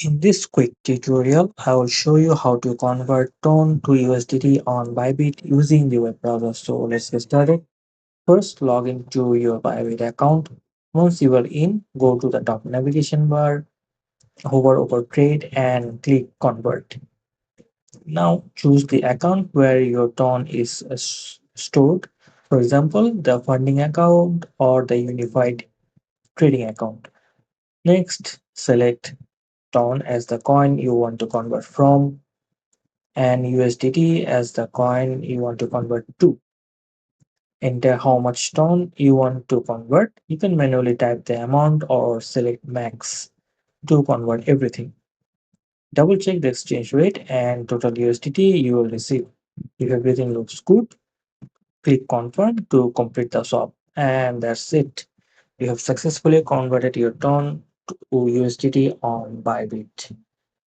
In this quick tutorial, I will show you how to convert Tone to USDT on Bybit using the web browser. So let's get started. First, log into your Bybit account. Once you are in, go to the top navigation bar, hover over Trade and click Convert. Now choose the account where your Tone is stored. For example, the funding account or the unified trading account. Next, select Tone as the coin you want to convert from and USDT as the coin you want to convert to. Enter how much Tone you want to convert. You can manually type the amount or select max to convert everything. Double check the exchange rate and total USDT you will receive. If everything looks good, click confirm to complete the swap. And that's it. You have successfully converted your Tone to USDT on Bybit.